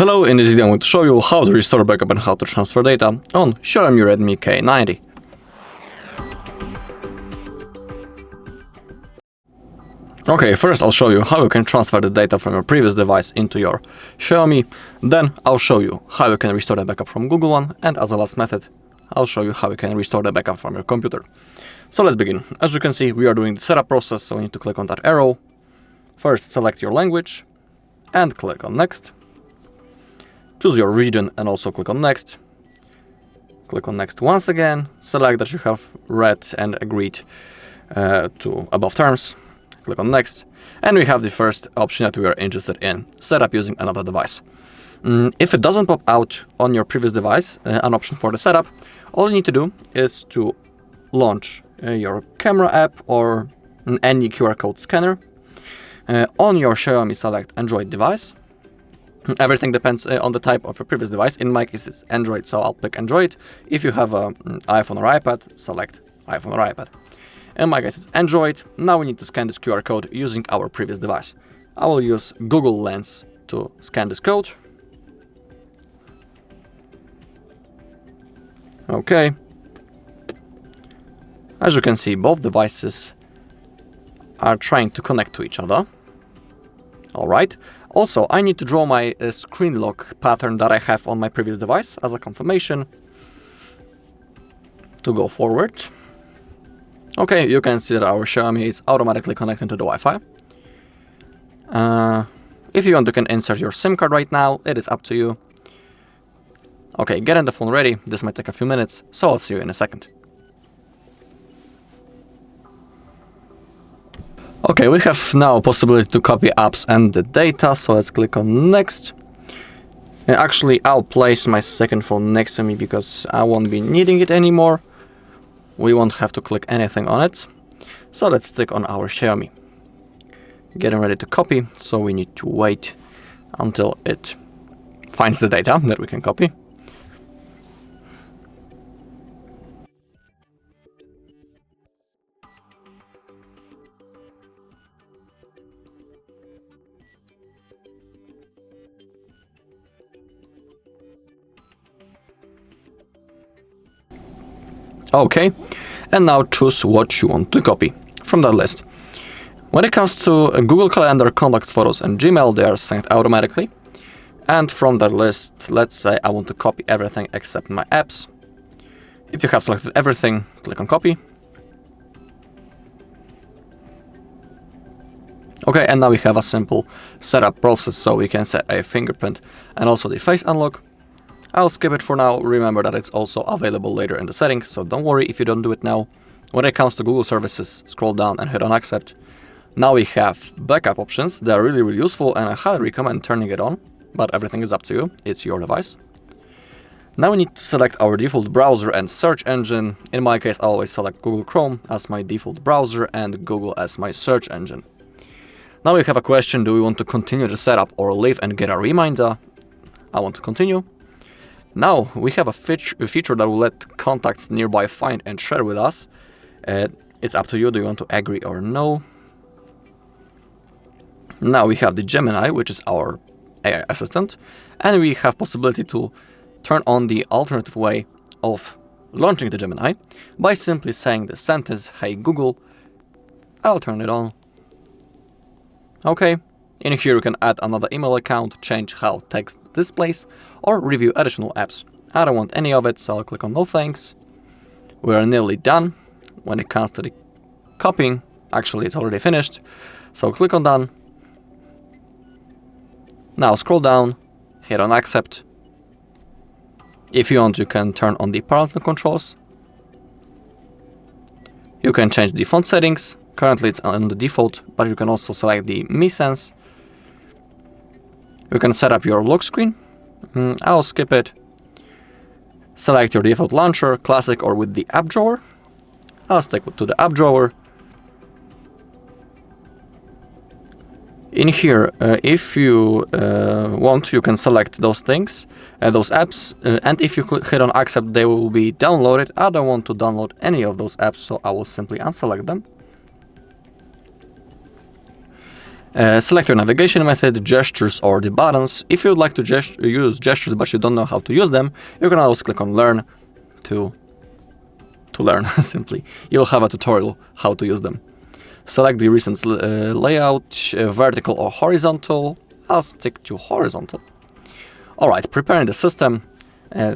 Hello, in this video I'm going to show you how to restore backup and how to transfer data on Xiaomi Redmi K90. Okay, first I'll show you how you can transfer the data from your previous device into your Xiaomi. Then I'll show you how you can restore the backup from Google One, and as a last method, I'll show you how you can restore the backup from your computer. So let's begin. As you can see, we are doing the setup process, so we need to click on that arrow. First, select your language and click on Next. Choose your region and also click on Next. Click on Next once again. Select that you have read and agreed to above terms. Click on Next. And we have the first option that we are interested in, setup using another device. If it doesn't pop out on your previous device, an option for the setup, all you need to do is to launch your camera app or any QR code scanner on your Xiaomi Select Android device. Everything depends on the type of your previous device. In my case, it's Android, so I'll pick Android. If you have an iPhone or iPad, select iPhone or iPad. In my case, it's Android. Now we need to scan this QR code using our previous device. I will use Google Lens to scan this code. Okay. As you can see, both devices are trying to connect to each other. All right. Also, I need to draw my screen lock pattern that I have on my previous device as a confirmation to go forward. Okay, you can see that our Xiaomi is automatically connecting to the Wi-Fi. If you want, you can insert your SIM card right now. It is up to you. Okay, getting the phone ready. This might take a few minutes, so I'll see you in a second. Okay, we have now possibility to copy apps and the data, so let's click on Next. And actually, I'll place my second phone next to me because I won't be needing it anymore. We won't have to click anything on it. So let's stick on our Xiaomi. Getting ready to copy, so we need to wait until it finds the data that we can copy. Okay, and now choose what you want to copy from that list. When it comes to Google Calendar, Contacts, Photos, and Gmail, they are synced automatically. And from that list, let's say I want to copy everything except my apps. If you have selected everything, click on Copy. Okay, and now we have a simple setup process, so we can set a fingerprint and also the face unlock. I'll skip it for now. Remember that it's also available later in the settings, so don't worry if you don't do it now. When it comes to Google services, scroll down and hit on Accept. Now we have backup options. They are really useful, and I highly recommend turning it on, but everything is up to you. It's your device. Now we need to select our default browser and search engine. In my case, I always select Google Chrome as my default browser and Google as my search engine. Now we have a question: do we want to continue the setup or leave and get a reminder? I want to continue. Now we have a feature that will let contacts nearby find and share with us. It's up to you. Do you want to agree or no? Now we have the Gemini, which is our AI assistant, and we have possibility to turn on the alternative way of launching the Gemini by simply saying the sentence, "Hey Google." I'll turn it on. Okay. In here you can add another email account, change how text displays, or review additional apps. I don't want any of it, so I'll click on no thanks. We are nearly done. When it comes to the copying, actually it's already finished, so click on done. Now scroll down, hit on accept. If you want, you can turn on the parental controls. You can change the font settings. Currently it's on the default, but you can also select the Mi Sans. You can set up your lock screen. I'll skip it. Select your default launcher, classic or with the app drawer. I'll stick to the app drawer. In here, if you want, you can select those things, those apps, and if you hit on accept, they will be downloaded. I don't want to download any of those apps, so I will simply unselect them. Select your navigation method, gestures or the buttons. If you would like to use gestures but you don't know how to use them, you can always click on learn to learn simply. You'll have a tutorial how to use them. Select the recent layout, vertical or horizontal. I'll stick to horizontal. Alright, preparing the system.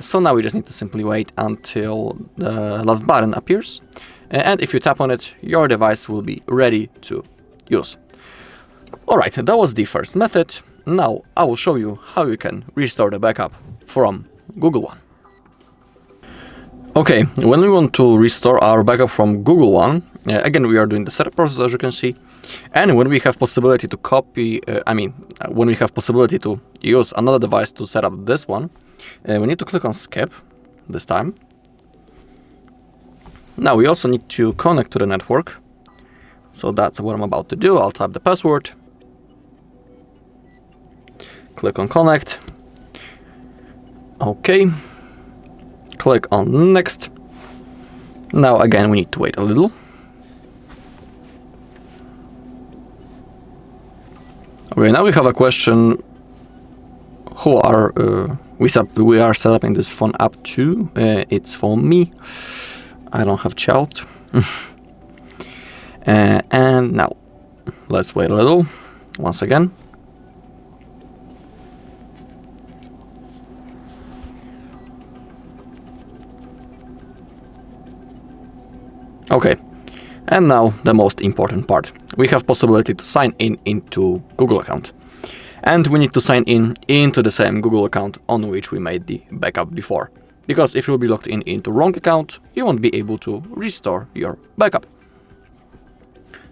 So now we just need to simply wait until the last button appears. And if you tap on it, your device will be ready to use. Alright, that was the first method. Now I will show you how you can restore the backup from Google One. Okay, when we want to restore our backup from Google One, again we are doing the setup process as you can see, and when we have possibility to when we have possibility to use another device to set up this one, we need to click on skip this time. Now we also need to connect to the network, so that's what I'm about to do. I'll type the password, click on connect, okay. Click on next. Now again we need to wait a little. Okay, now we have a question. Who are we are setting this phone up to? It's for me. I don't have child. And now let's wait a little once again. Okay, and now the most important part. We have possibility to sign in into Google account. And we need to sign in into the same Google account on which we made the backup before. Because if you'll be logged in into wrong account, you won't be able to restore your backup.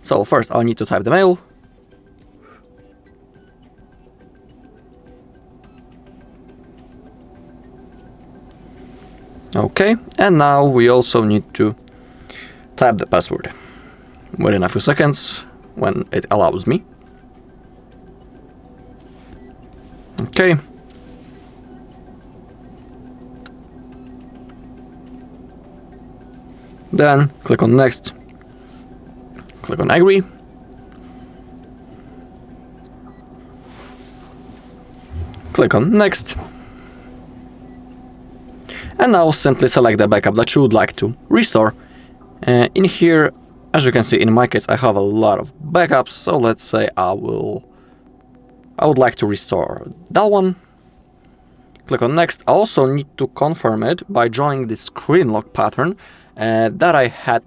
So first I need to type the mail. Okay, and now we also need to type the password. Wait in a few seconds when it allows me. Okay. Then click on next. Click on agree. Click on next. And now simply select the backup that you would like to restore. In here, as you can see, in my case, I have a lot of backups. So let's say I would like to restore that one. Click on next. I also need to confirm it by drawing the screen lock pattern that I had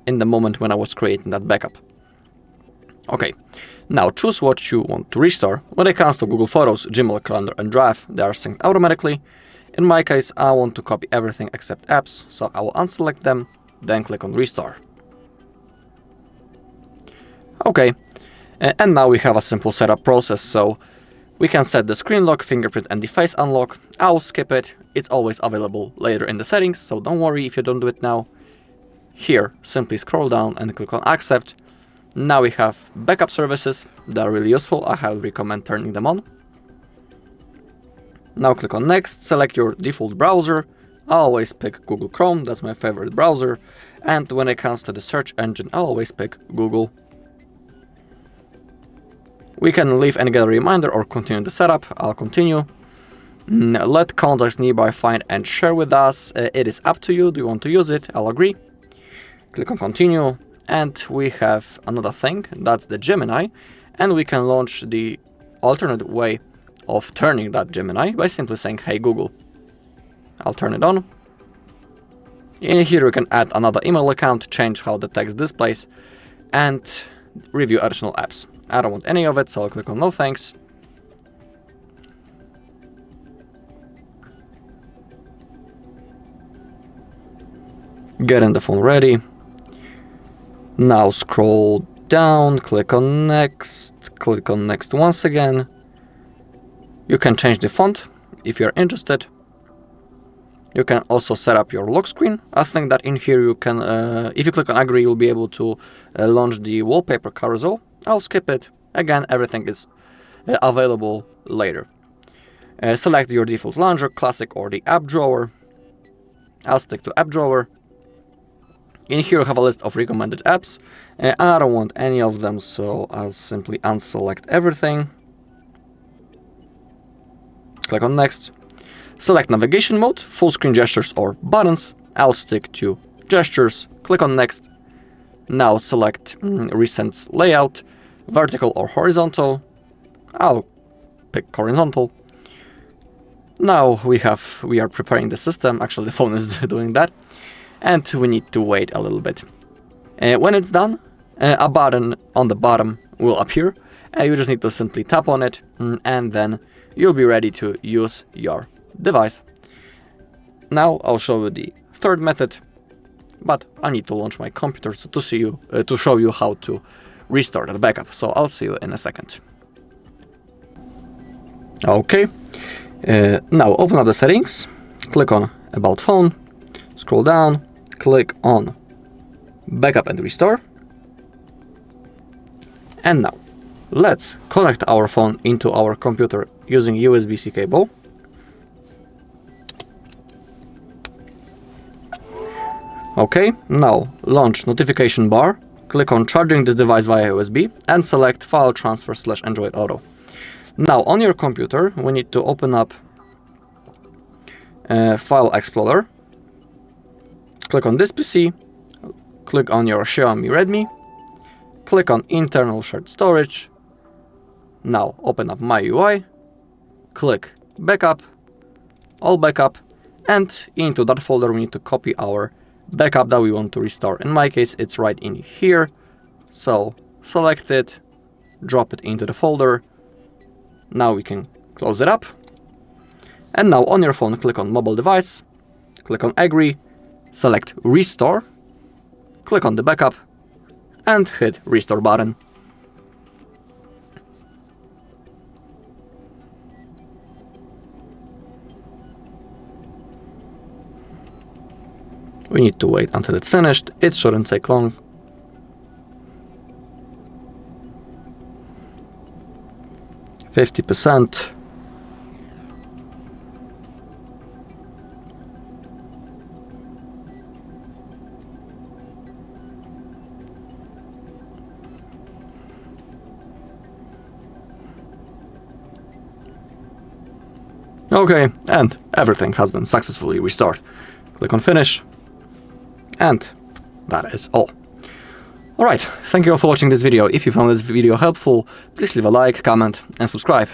in the moment when I was creating that backup. Okay, now choose what you want to restore. When it comes to Google Photos, Gmail, Calendar and Drive, they are synced automatically. In my case, I want to copy everything except apps, so I will unselect them, then click on restore. Okay, and now we have a simple setup process, so we can set the screen lock, fingerprint and the face unlock. I'll skip it, it's always available later in the settings, so don't worry if you don't do it now. Here, simply scroll down and click on accept. Now we have backup services, that are really useful, I highly recommend turning them on. Now click on next, select your default browser. I always pick Google Chrome, that's my favorite browser. And when it comes to the search engine, I always pick Google. We can leave and get a reminder or continue the setup. I'll continue. Let contacts nearby find and share with us. It is up to you, do you want to use it? I'll agree. Click on continue. And we have another thing, that's the Gemini. And we can launch the alternate way of turning that Gemini by simply saying, hey Google. I'll turn it on. In here we can add another email account, change how the text displays, and review additional apps. I don't want any of it, so I'll click on no thanks. Getting the phone ready. Now scroll down, click on next once again. You can change the font if you're interested. You can also set up your lock screen. I think that in here you can, if you click on agree, you'll be able to launch the wallpaper carousel. I'll skip it. Again, everything is available later. Select your default launcher, classic or the app drawer. I'll stick to app drawer. In here you have a list of recommended apps, and I don't want any of them, so I'll simply unselect everything. Click on next. Select navigation mode, full screen gestures or buttons. I'll stick to gestures. Click on next. Now select recent layout, vertical or horizontal. I'll pick horizontal. Now we are preparing the system. Actually, the phone is doing that, and we need to wait a little bit. When it's done, a button on the bottom will appear. You just need to simply tap on it, and then you'll be ready to use your device. Now I'll show you the third method, but I need to launch my computer to show you how to restart the backup. So I'll see you in a second. Okay. Now open up the settings, click on About Phone, scroll down, click on Backup and Restore. And now let's connect our phone into our computer using USB-C cable. Okay, now launch notification bar, click on Charging this device via USB and select File Transfer / Android Auto. Now on your computer we need to open up File Explorer, click on this PC, click on your Xiaomi Redmi, click on Internal Shared Storage. Now open up My UI, click Backup, All Backup, and into that folder we need to copy our backup that we want to restore. In my case it's right in here, so select it, drop it into the folder. Now we can close it up. And now on your phone click on Mobile Device, click on Agree, select Restore, click on the backup and hit Restore button. We need to wait until it's finished. It shouldn't take long. %. Okay, and everything has been successfully restored. Click on Finish. And that is all. Alright, thank you all for watching this video. If you found this video helpful, please leave a like, comment and subscribe.